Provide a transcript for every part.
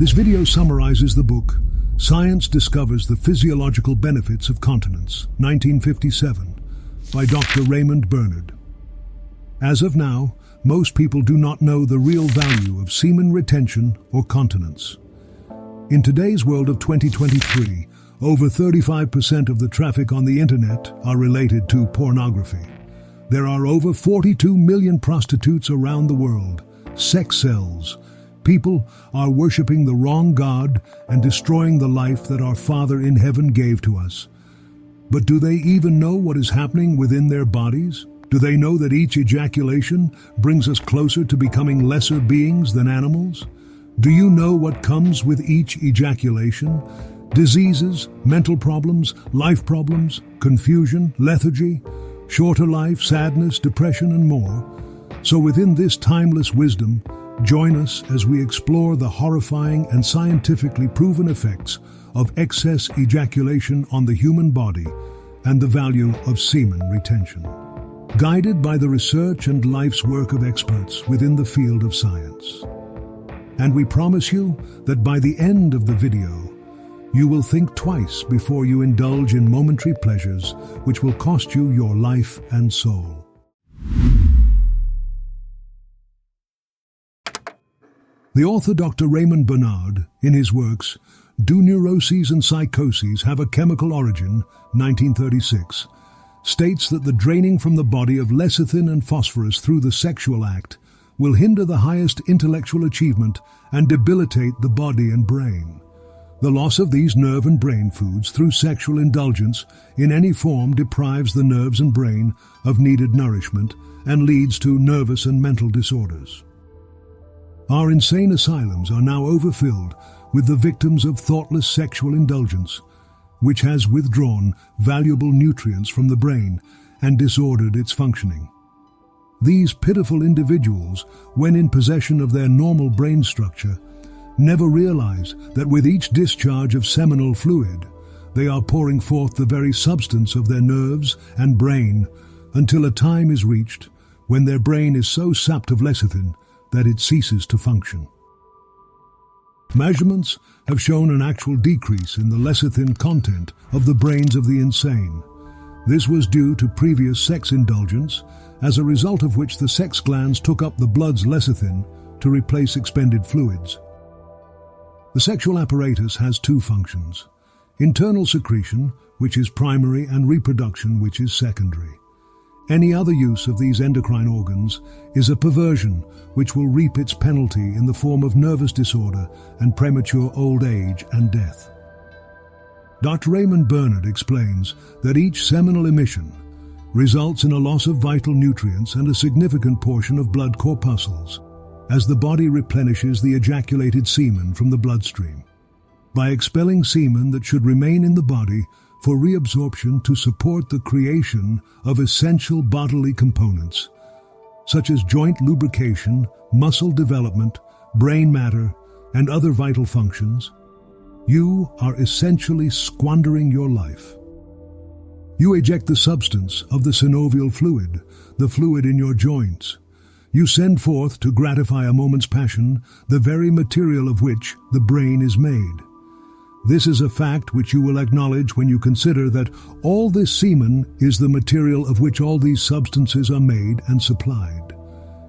This video summarizes the book, Science Discovers the Physiological Benefits of Continence, 1957, by Dr. Raymond Bernard. As of now, most people do not know the real value of semen retention or continence. In today's world of 2023, over 35% of the traffic on the internet are related to pornography. There are over 42 million prostitutes around the world, sex sells. People are worshiping the wrong God and destroying the life that our Father in heaven gave to us. But do they even know what is happening within their bodies? Do they know that each ejaculation brings us closer to becoming lesser beings than animals? Do you know what comes with each ejaculation? Diseases, mental problems, life problems, confusion, lethargy, shorter life, sadness, depression, and more. So within this timeless wisdom, join us as we explore the horrifying and scientifically proven effects of excess ejaculation on the human body and the value of semen retention. Guided by the research and life's work of experts within the field of science. And we promise you that by the end of the video, you will think twice before you indulge in momentary pleasures which will cost you your life and soul. The author Dr. Raymond Bernard, in his works, Do Neuroses and Psychoses Have a Chemical Origin, 1936, states that the draining from the body of lecithin and phosphorus through the sexual act will hinder the highest intellectual achievement and debilitate the body and brain. The loss of these nerve and brain foods through sexual indulgence in any form deprives the nerves and brain of needed nourishment and leads to nervous and mental disorders. Our insane asylums are now overfilled with the victims of thoughtless sexual indulgence, which has withdrawn valuable nutrients from the brain and disordered its functioning. These pitiful individuals, when in possession of their normal brain structure, never realize that with each discharge of seminal fluid, they are pouring forth the very substance of their nerves and brain until a time is reached when their brain is so sapped of lecithin that it ceases to function. Measurements have shown an actual decrease in the lecithin content of the brains of the insane. This was due to previous sex indulgence, as a result of which the sex glands took up the blood's lecithin to replace expended fluids. The sexual apparatus has two functions: internal secretion, which is primary, and reproduction, which is secondary. Any other use of these endocrine organs is a perversion which will reap its penalty in the form of nervous disorder and premature old age and death. Dr. Raymond Bernard explains that each seminal emission results in a loss of vital nutrients and a significant portion of blood corpuscles, as the body replenishes the ejaculated semen from the bloodstream. By expelling semen that should remain in the body for reabsorption to support the creation of essential bodily components, such as joint lubrication, muscle development, brain matter, and other vital functions, you are essentially squandering your life. You eject the substance of the synovial fluid, the fluid in your joints. You send forth to gratify a moment's passion the very material of which the brain is made. This is a fact which you will acknowledge when you consider that all this semen is the material of which all these substances are made and supplied.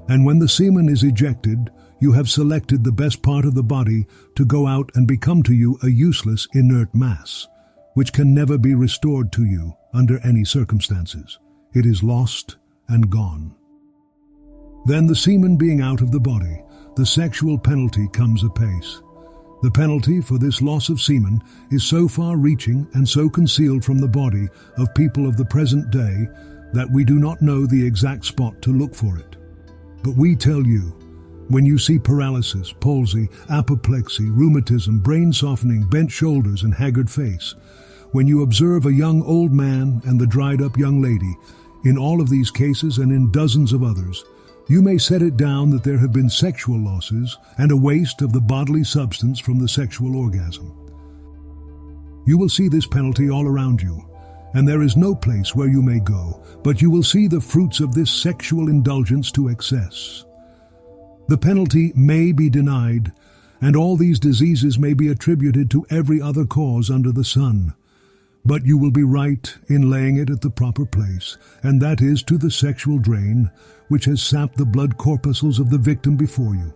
And when the semen is ejected, you have selected the best part of the body to go out and become to you a useless, inert mass, which can never be restored to you under any circumstances. It is lost and gone. Then, the semen being out of the body, the sexual penalty comes apace. The penalty for this loss of semen is so far-reaching and so concealed from the body of people of the present day that we do not know the exact spot to look for it. But we tell you, when you see paralysis, palsy, apoplexy, rheumatism, brain softening, bent shoulders, and haggard face, when you observe a young old man and the dried-up young lady, in all of these cases and in dozens of others, you may set it down that there have been sexual losses and a waste of the bodily substance from the sexual orgasm. You will see this penalty all around you, and there is no place where you may go, but you will see the fruits of this sexual indulgence to excess. The penalty may be denied, and all these diseases may be attributed to every other cause under the sun. But you will be right in laying it at the proper place, and that is to the sexual drain, which has sapped the blood corpuscles of the victim before you.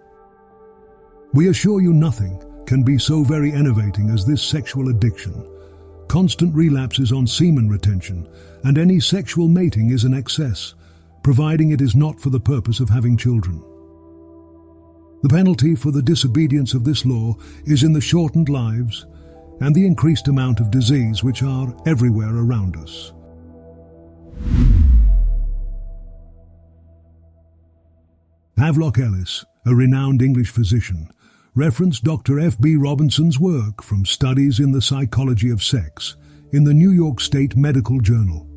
We assure you nothing can be so very enervating as this sexual addiction. Constant relapses on semen retention, and any sexual mating is an excess, providing it is not for the purpose of having children. The penalty for the disobedience of this law is in the shortened lives and the increased amount of disease which are everywhere around us. Havelock Ellis, a renowned English physician, referenced Dr. F.B. Robinson's work from Studies in the Psychology of Sex in the New York State Medical Journal.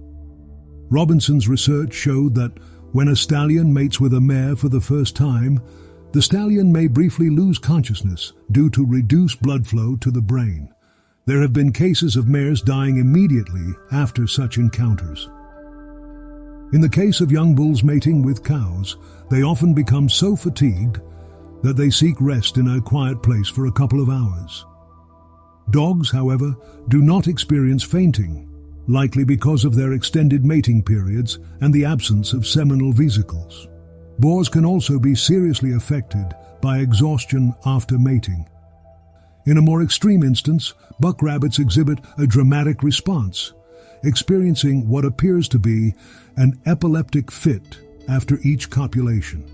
Robinson's research showed that when a stallion mates with a mare for the first time, the stallion may briefly lose consciousness due to reduced blood flow to the brain. There have been cases of mares dying immediately after such encounters. In the case of young bulls mating with cows, they often become so fatigued that they seek rest in a quiet place for a couple of hours. Dogs, however, do not experience fainting, likely because of their extended mating periods and the absence of seminal vesicles. Boars can also be seriously affected by exhaustion after mating. In a more extreme instance, buck rabbits exhibit a dramatic response, experiencing what appears to be an epileptic fit after each copulation.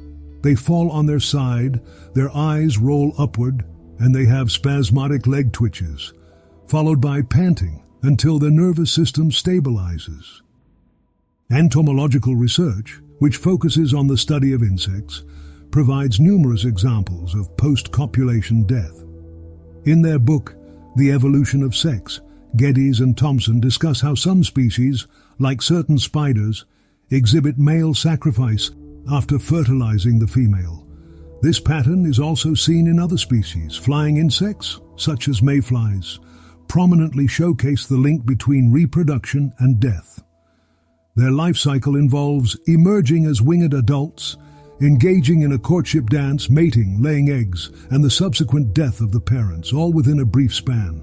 They fall on their side, their eyes roll upward, and they have spasmodic leg twitches, followed by panting until the nervous system stabilizes. Entomological research, which focuses on the study of insects, provides numerous examples of post-copulation death. In their book, The Evolution of Sex, Geddes and Thompson discuss how some species, like certain spiders, exhibit male sacrifice after fertilizing the female. This pattern is also seen in other species. Flying insects, such as mayflies, prominently showcase the link between reproduction and death. Their life cycle involves emerging as winged adults, engaging in a courtship dance, mating, laying eggs, and the subsequent death of the parents, all within a brief span.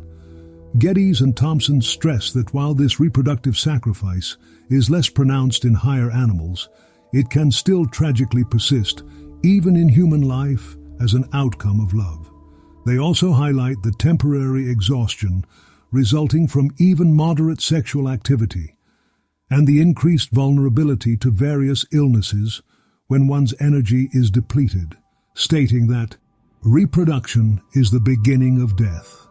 Geddes and Thompson stress that while this reproductive sacrifice is less pronounced in higher animals, it can still tragically persist, even in human life, as an outcome of love. They also highlight the temporary exhaustion resulting from even moderate sexual activity, and the increased vulnerability to various illnesses when one's energy is depleted, stating that reproduction is the beginning of death.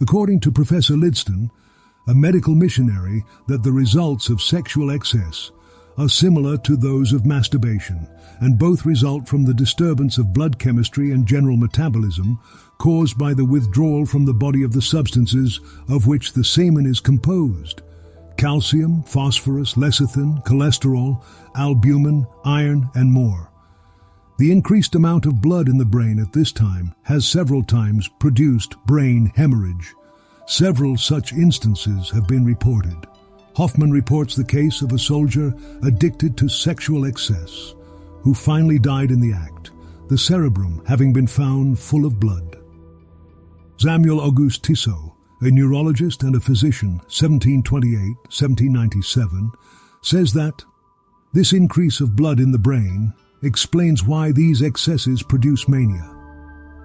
According to Professor Lidston, a medical missionary, that the results of sexual excess are similar to those of masturbation, and both result from the disturbance of blood chemistry and general metabolism caused by the withdrawal from the body of the substances of which the semen is composed: calcium, phosphorus, lecithin, cholesterol, albumin, iron, and more. The increased amount of blood in the brain at this time has several times produced brain hemorrhage. Several such instances have been reported. Hoffman reports the case of a soldier addicted to sexual excess, who finally died in the act, the cerebrum having been found full of blood. Samuel Auguste Tissot, a neurologist and a physician, 1728-1797, says that this increase of blood in the brain explains why these excesses produce mania.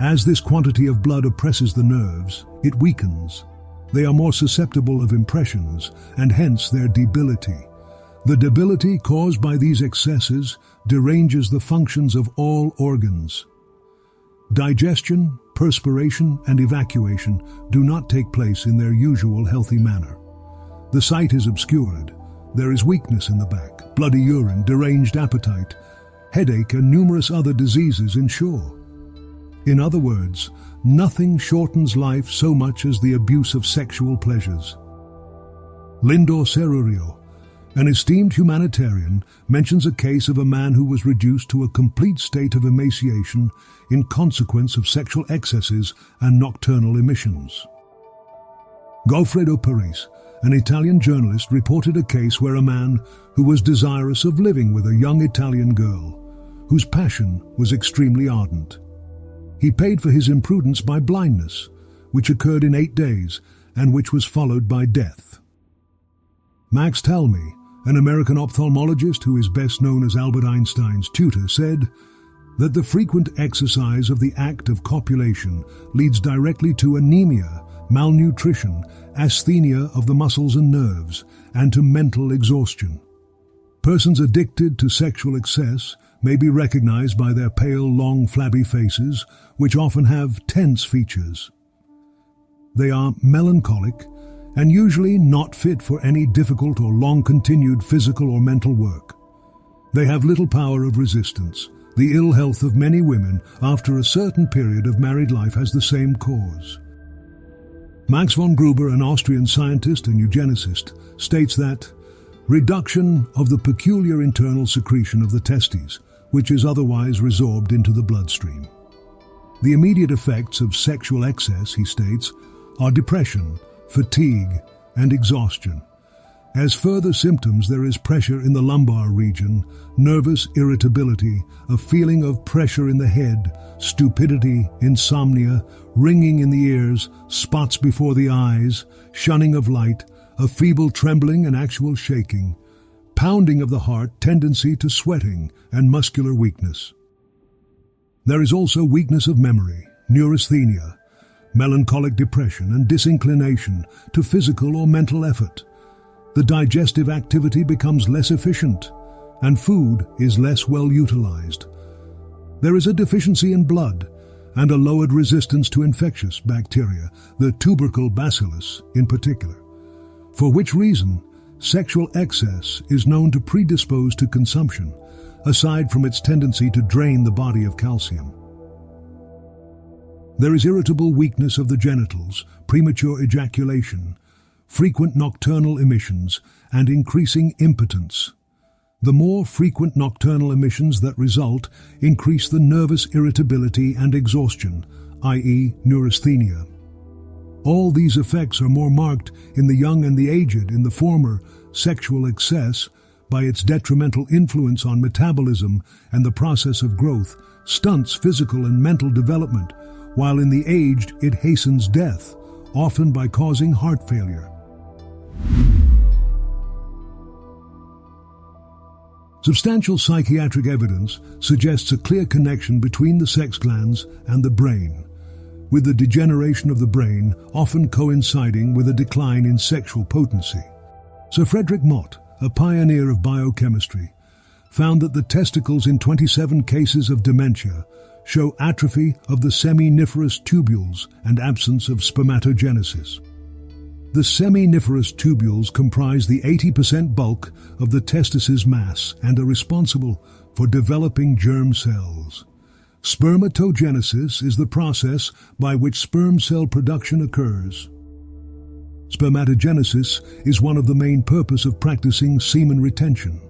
As this quantity of blood oppresses the nerves, it weakens. They are more susceptible of impressions, and hence their debility. The debility caused by these excesses deranges the functions of all organs. Digestion, perspiration, and evacuation do not take place in their usual healthy manner. The sight is obscured. There is weakness in the back, bloody urine, deranged appetite, headache, and numerous other diseases ensure. In other words, nothing shortens life so much as the abuse of sexual pleasures. Lindor Serurio, an esteemed humanitarian, mentions a case of a man who was reduced to a complete state of emaciation in consequence of sexual excesses and nocturnal emissions. Goffredo Paris, an Italian journalist, reported a case where a man who was desirous of living with a young Italian girl whose passion was extremely ardent. He paid for his imprudence by blindness, which occurred in 8 days and which was followed by death. Max Talmy, an American ophthalmologist who is best known as Albert Einstein's tutor, said that the frequent exercise of the act of copulation leads directly to anemia, malnutrition, asthenia of the muscles and nerves, and to mental exhaustion. Persons addicted to sexual excess may be recognized by their pale, long, flabby faces, which often have tense features. They are melancholic and usually not fit for any difficult or long-continued physical or mental work. They have little power of resistance. The ill health of many women after a certain period of married life has the same cause. Max von Gruber, an Austrian scientist and eugenicist, states that reduction of the peculiar internal secretion of the testes, which is otherwise resorbed into the bloodstream. The immediate effects of sexual excess, he states, are depression, fatigue, and exhaustion. As further symptoms, there is pressure in the lumbar region, nervous irritability, a feeling of pressure in the head, stupidity, insomnia, ringing in the ears, spots before the eyes, shunning of light, a feeble trembling and actual shaking, pounding of the heart, tendency to sweating, and muscular weakness. There is also weakness of memory, neurasthenia, melancholic depression, and disinclination to physical or mental effort. The digestive activity becomes less efficient, and food is less well utilized. There is a deficiency in blood, and a lowered resistance to infectious bacteria, the tubercle bacillus in particular, for which reason sexual excess is known to predispose to consumption, aside from its tendency to drain the body of calcium. There is irritable weakness of the genitals, premature ejaculation, frequent nocturnal emissions, and increasing impotence. The more frequent nocturnal emissions that result increase the nervous irritability and exhaustion, i.e. neurasthenia. All these effects are more marked in the young and the aged. In the former, sexual excess, by its detrimental influence on metabolism and the process of growth, stunts physical and mental development, while in the aged it hastens death, often by causing heart failure. Substantial psychiatric evidence suggests a clear connection between the sex glands and the brain, with the degeneration of the brain often coinciding with a decline in sexual potency. Sir Frederick Mott, a pioneer of biochemistry, found that the testicles in 27 cases of dementia show atrophy of the seminiferous tubules and absence of spermatogenesis. The seminiferous tubules comprise the 80% bulk of the testis's mass and are responsible for developing germ cells. Spermatogenesis is the process by which sperm cell production occurs. Spermatogenesis is one of the main purposes of practicing semen retention.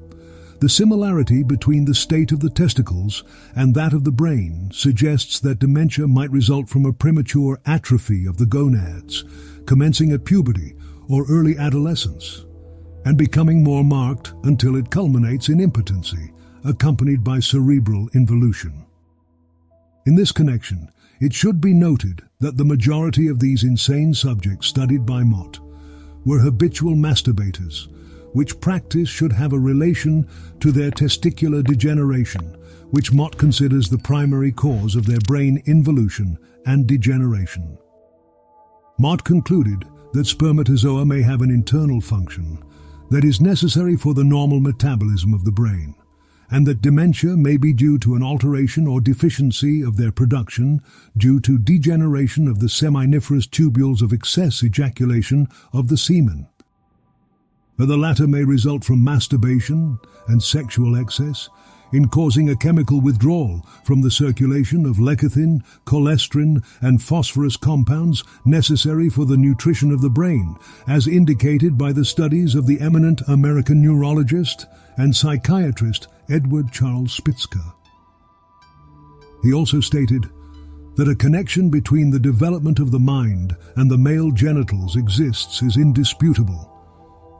The similarity between the state of the testicles and that of the brain suggests that dementia might result from a premature atrophy of the gonads, commencing at puberty or early adolescence, and becoming more marked until it culminates in impotency, accompanied by cerebral involution. In this connection, it should be noted that the majority of these insane subjects studied by Mott were habitual masturbators, which practice should have a relation to their testicular degeneration, which Mott considers the primary cause of their brain involution and degeneration. Mott concluded that spermatozoa may have an internal function that is necessary for the normal metabolism of the brain, and that dementia may be due to an alteration or deficiency of their production due to degeneration of the seminiferous tubules of excess ejaculation of the semen. But the latter may result from masturbation and sexual excess in causing a chemical withdrawal from the circulation of lecithin, cholesterol, and phosphorus compounds necessary for the nutrition of the brain, as indicated by the studies of the eminent American neurologist and psychiatrist Edward Charles Spitzka. He also stated that a connection between the development of the mind and the male genitals exists is indisputable.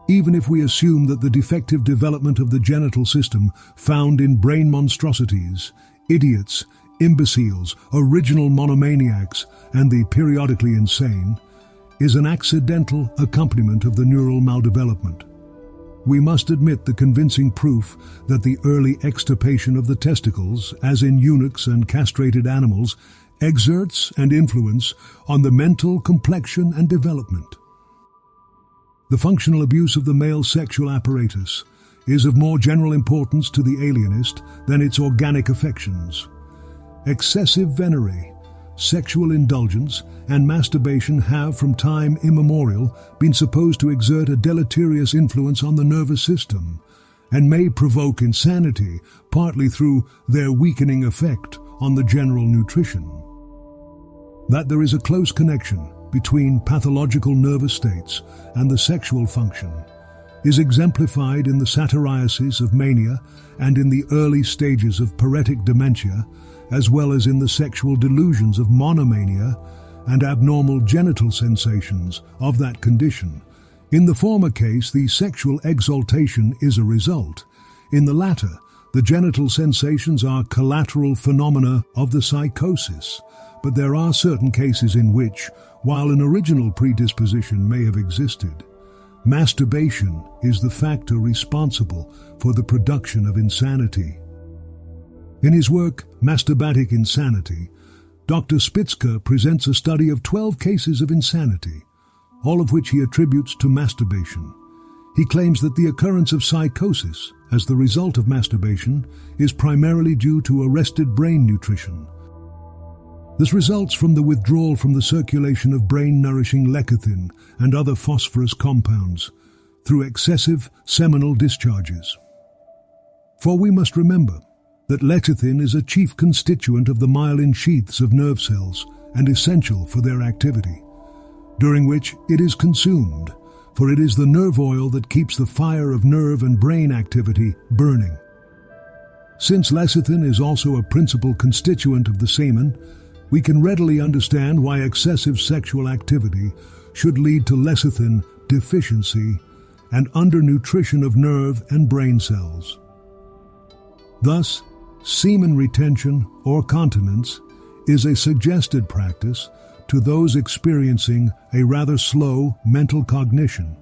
Even if we assume that the defective development of the genital system found in brain monstrosities, idiots, imbeciles, original monomaniacs, and the periodically insane, is an accidental accompaniment of the neural maldevelopment, we must admit the convincing proof that the early extirpation of the testicles, as in eunuchs and castrated animals, exerts an influence on the mental complexion and development. The functional abuse of the male sexual apparatus is of more general importance to the alienist than its organic affections. Excessive venery, sexual indulgence, and masturbation have from time immemorial been supposed to exert a deleterious influence on the nervous system and may provoke insanity, partly through their weakening effect on the general nutrition. That there is a close connection between pathological nervous states and the sexual function is exemplified in the satyriasis of mania and in the early stages of paretic dementia, as well as in the sexual delusions of monomania and abnormal genital sensations of that condition. In the former case, the sexual exaltation is a result. In the latter, the genital sensations are collateral phenomena of the psychosis. But there are certain cases in which, while an original predisposition may have existed, masturbation is the factor responsible for the production of insanity. In his work, Masturbatic Insanity, Dr. Spitzker presents a study of 12 cases of insanity, all of which he attributes to masturbation. He claims that the occurrence of psychosis as the result of masturbation is primarily due to arrested brain nutrition. This results from the withdrawal from the circulation of brain-nourishing lecithin and other phosphorus compounds through excessive seminal discharges. For we must remember that lecithin is a chief constituent of the myelin sheaths of nerve cells and essential for their activity, during which it is consumed, for it is the nerve oil that keeps the fire of nerve and brain activity burning. Since lecithin is also a principal constituent of the semen, we can readily understand why excessive sexual activity should lead to lecithin deficiency and undernutrition of nerve and brain cells. Thus, semen retention or continence is a suggested practice to those experiencing a rather slow mental cognition.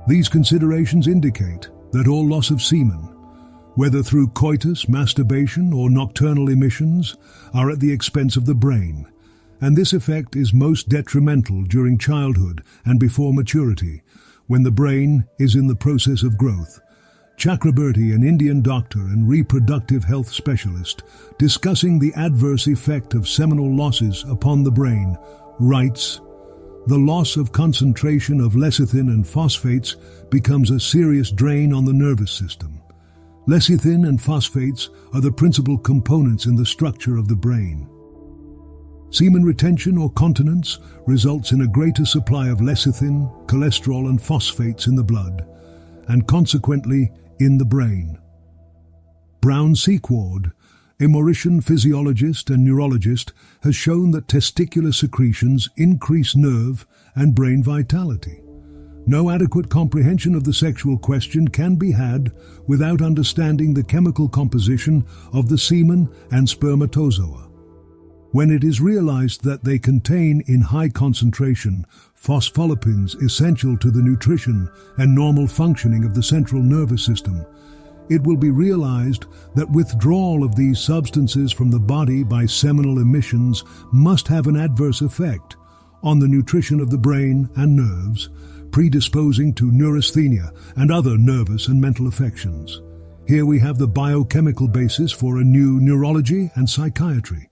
These considerations indicate that all loss of semen, whether through coitus, masturbation, or nocturnal emissions, are at the expense of the brain, and this effect is most detrimental during childhood and before maturity, when the brain is in the process of growth. Chakraborty, an Indian doctor and reproductive health specialist, discussing the adverse effect of seminal losses upon the brain, writes, "The loss of concentration of lecithin and phosphates becomes a serious drain on the nervous system. Lecithin and phosphates are the principal components in the structure of the brain. Semen retention or continence results in a greater supply of lecithin, cholesterol and phosphates in the blood, and consequently in the brain." Brown-Sequard, a Mauritian physiologist and neurologist, has shown that testicular secretions increase nerve and brain vitality. No adequate comprehension of the sexual question can be had without understanding the chemical composition of the semen and spermatozoa. When it is realized that they contain in high concentration phospholipins essential to the nutrition and normal functioning of the central nervous system, it will be realized that withdrawal of these substances from the body by seminal emissions must have an adverse effect on the nutrition of the brain and nerves, predisposing to neurasthenia and other nervous and mental affections. Here we have the biochemical basis for a new neurology and psychiatry.